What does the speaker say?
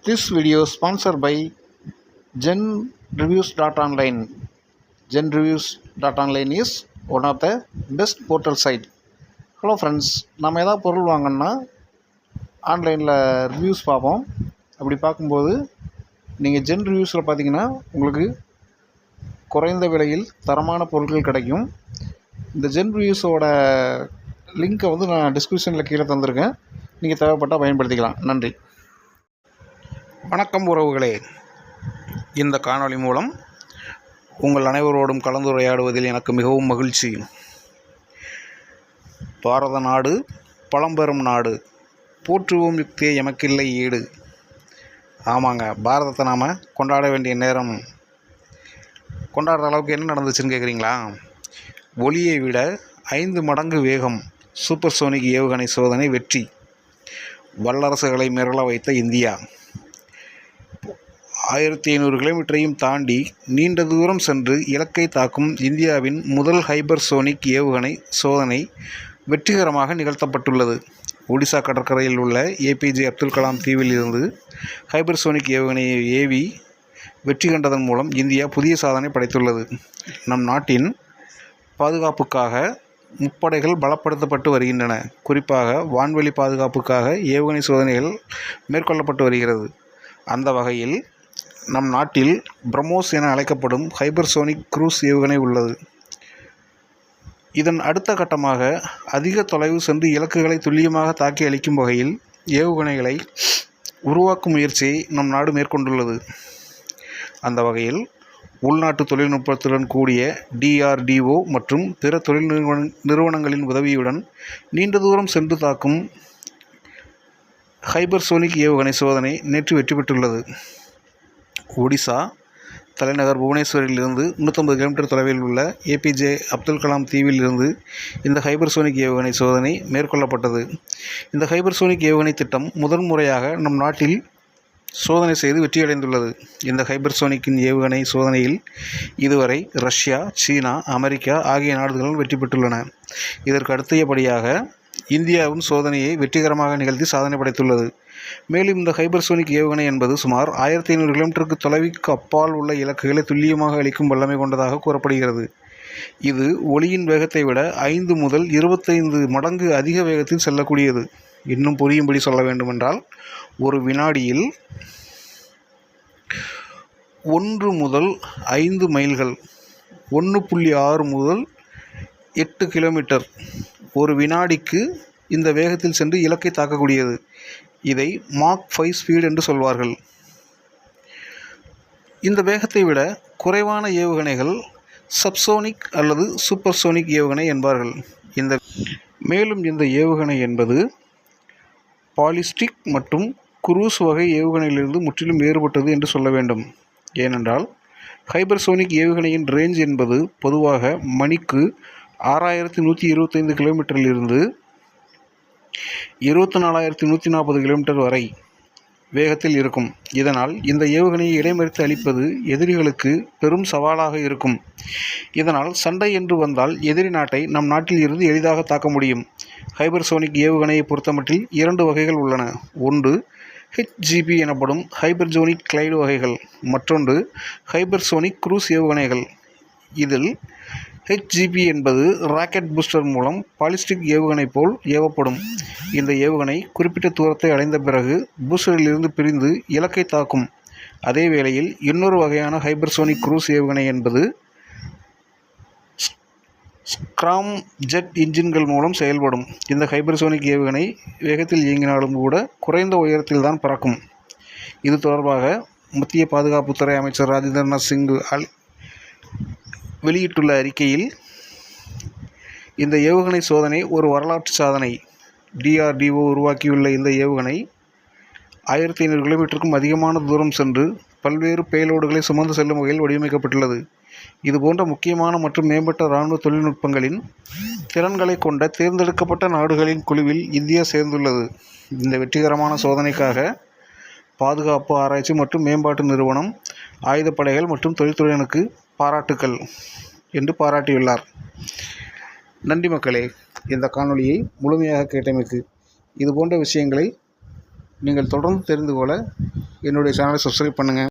This video is sponsored by GenReviews.online. GenReviews.online is one of the best portal site. Hello friends, நம்ம ஏதாவது பொருள் வாங்கினா ஆன்லைனில் reviews பார்ப்போம். அப்படி பார்க்கும்போது நீங்கள் ஜென் ரிவ்யூஸில் பார்த்தீங்கன்னா உங்களுக்கு குறைந்த விலையில் தரமான பொருட்கள் கிடைக்கும். இந்த ஜென் ரிவ்யூஸோட லிங்க்கை நான் டிஸ்கிரிப்ஷனில் கீழே தந்திருக்கேன். நீங்கள் தேவைப்பட்டால் பயன்படுத்திக்கலாம். நன்றி. வணக்கம் உறவுகளே. இந்த காணொளி மூலம் உங்கள் அனைவரோடும் கலந்துரையாடுவதில் எனக்கு மிகவும் மகிழ்ச்சி. பாரத நாடு பழம்பெரும் நாடு, போற்றுவோம் யுக்தியே எமக்கில்லை ஈடு. ஆமாங்க, பாரதத்தை நாம் கொண்டாட வேண்டிய நேரம். கொண்டாடுற அளவுக்கு என்ன நடந்துச்சுன்னு கேட்குறீங்களா? ஒளியை விட 5 மடங்கு வேகம் சூப்பர்சோனிக் ஏவுகணை சோதனை வெற்றி. வல்லரசுகளை மிரள வைத்த இந்தியா 1500 கிலோமீட்டரையும் தாண்டி நீண்ட தூரம் சென்று இலக்கை தாக்கும் இந்தியாவின் முதல் ஹைபர்சோனிக் ஏவுகணை சோதனை வெற்றிகரமாக நிகழ்த்தப்பட்டுள்ளது. ஒடிசா கடற்கரையில் உள்ள ஏபிஜே அப்துல் கலாம் தீவில் இருந்து ஹைபர்சோனிக் ஏவுகணையை ஏவி வெற்றி கண்டதன் மூலம் இந்தியா புதிய சாதனை படைத்துள்ளது. நம் நாட்டின் பாதுகாப்புக்காக முப்படைகள் பலப்படுத்தப்பட்டு வருகின்றன. குறிப்பாக வான்வெளி பாதுகாப்புக்காக ஏவுகணை சோதனைகள் மேற்கொள்ளப்பட்டு வருகிறது. அந்த வகையில் நம் நாட்டில் பிரம்மோஸ் என அழைக்கப்படும் ஹைபர்சோனிக் குரூஸ் ஏவுகணை உள்ளது. இதன் அடுத்த கட்டமாக அதிக தொலைவு சென்று இலக்குகளை துல்லியமாக தாக்கி அளிக்கும் வகையில் ஏவுகணைகளை உருவாக்கும் முயற்சியை நம் நாடு மேற்கொண்டுள்ளது. அந்த வகையில் உள்நாட்டு தொழில்நுட்பத்துடன் கூடிய DRDO மற்றும் பிற தொழில் நிறுவனங்களின் உதவியுடன் நீண்ட தூரம் சென்று தாக்கும் ஹைபர்சோனிக் ஏவுகணை சோதனை நேற்று வெற்றி பெற்றுள்ளது. ஒடிசா தலைநகர் புவனேஸ்வரிலிருந்து 350 கிலோமீட்டர் தொலைவில் உள்ள ஏபிஜே அப்துல் கலாம் தீவில் இருந்து இந்த ஹைபர்சோனிக் ஏவுகணை சோதனை மேற்கொள்ளப்பட்டது. இந்த ஹைபர்சோனிக் ஏவுகணை திட்டம் முதன்முறையாக நம் நாட்டில் சோதனை செய்து வெற்றியடைந்துள்ளது. இந்த ஹைபர்சோனிக்கின் ஏவுகணை சோதனையில் இதுவரை ரஷ்யா, சீனா, அமெரிக்கா ஆகிய நாடுகள் வெற்றி பெற்றுள்ளன. இதற்கு அடுத்தபடியாக இந்தியாவும் சோதனையை வெற்றிகரமாக நிகழ்த்தி சாதனை படைத்துள்ளது. மேலும் இந்த ஹைபர்சோனிக் ஏவுகணை என்பது சுமார் 1500 கிலோமீட்டருக்கு தொலைவுக்கு அப்பால் உள்ள இலக்குகளை துல்லியமாக அளிக்கும் வல்லமை கொண்டதாக கூறப்படுகிறது. இது ஒளியின் வேகத்தை விட 5 முதல் 25 மடங்கு அதிக வேகத்தில் செல்லக்கூடியது. இன்னும் புரியும்படி சொல்ல வேண்டுமென்றால், ஒரு வினாடியில் 1 முதல் 5 மைல்கள் 1.6 முதல் 8 கிலோமீட்டர் ஒரு வினாடிக்கு இந்த வேகத்தில் சென்று இலக்கை தாக்கக்கூடியது. இதை மாக் 5 ஸ்பீட் என்று சொல்வார்கள். இந்த வேகத்தை விட குறைவான ஏவுகணைகள் சப்சோனிக் அல்லது சூப்பர்சோனிக் ஏவுகணை என்பார்கள். மேலும் இந்த ஏவுகணை என்பது பாலிஸ்டிக் மற்றும் குரூஸ் வகை ஏவுகணையிலிருந்து முற்றிலும் வேறுபட்டது என்று சொல்ல வேண்டும். ஏனென்றால் ஹைபர்சோனிக் ஏவுகணையின் ரேஞ்ச் என்பது பொதுவாக மணிக்கு 6125 கிலோமீட்டரிலிருந்து 24140 கிலோமீட்டர் வரை வேகத்தில் இருக்கும். இதனால் இந்த ஏவுகணையை இடைமறித்து அளிப்பது எதிரிகளுக்கு பெரும் சவாலாக இருக்கும். இதனால் சண்டை என்று வந்தால் எதிரி நாட்டை நம் நாட்டில் இருந்து எளிதாக தாக்க முடியும். ஹைபர்சோனிக் ஏவுகணையை பொறுத்தமட்டில் 2 வகைகள் உள்ளன. ஒன்று HGP எனப்படும் ஹைபர்சோனிக் கிளைடு வகைகள், மற்றொன்று ஹைபர்சோனிக் குரூஸ் ஏவுகணைகள். இதில் HGP என்பது ராக்கெட் பூஸ்டர் மூலம் பாலிஸ்டிக் ஏவுகணை போல் ஏவப்படும். இந்த ஏவுகணை குறிப்பிட்ட தூரத்தை அடைந்த பிறகு பூஸ்டரிலிருந்து பிரிந்து இலக்கை தாக்கும். அதே வேளையில் இன்னொரு வகையான ஹைபர்சோனிக் குரூஸ் ஏவுகணை என்பது ஸ்க்ராம் ஜெட் இன்ஜின்கள் மூலம் செயல்படும். இந்த ஹைபர்சோனிக் ஏவுகணை வேகத்தில் இயங்கினாலும் கூட குறைந்த உயரத்தில் தான் பறக்கும். இது தொடர்பாக மத்திய பாதுகாப்புத்துறை அமைச்சர் ராஜேந்திரநாத் சிங் வெளியிட்டுள்ள அறிக்கையில், இந்த ஏவுகணை சோதனை ஒரு வரலாற்று சாதனை. DRDO உருவாக்கியுள்ள இந்த ஏவுகணை 1500 கிலோமீட்டருக்கும் அதிகமான தூரம் சென்று பல்வேறு பேலோடுகளை சுமந்து செல்லும் வகையில் வடிவமைக்கப்பட்டுள்ளது. இதுபோன்ற முக்கியமான மற்றும் மேம்பட்ட இராணுவ தொழில்நுட்பங்களின் திறன்களை கொண்ட தேர்ந்தெடுக்கப்பட்ட நாடுகளின் குழுவில் இந்தியா சேர்ந்துள்ளது. இந்த வெற்றிகரமான சோதனைக்காக பாதுகாப்பு ஆராய்ச்சி மற்றும் மேம்பாட்டு நிறுவனம், ஆயுதப்படைகள் மற்றும் தொழில்துறையினருக்கு பாராட்டுக்கள் என்று பாராட்டியுள்ளார். நன்றி மக்களே. இந்த காணொளியை முழுமையாக கேட்டமைக்கு. இதுபோன்ற விஷயங்களை நீங்கள் தொடர்ந்து தெரிந்து கொள்ள என்னுடைய சேனலை சப்ஸ்கிரைப் பண்ணுங்கள்.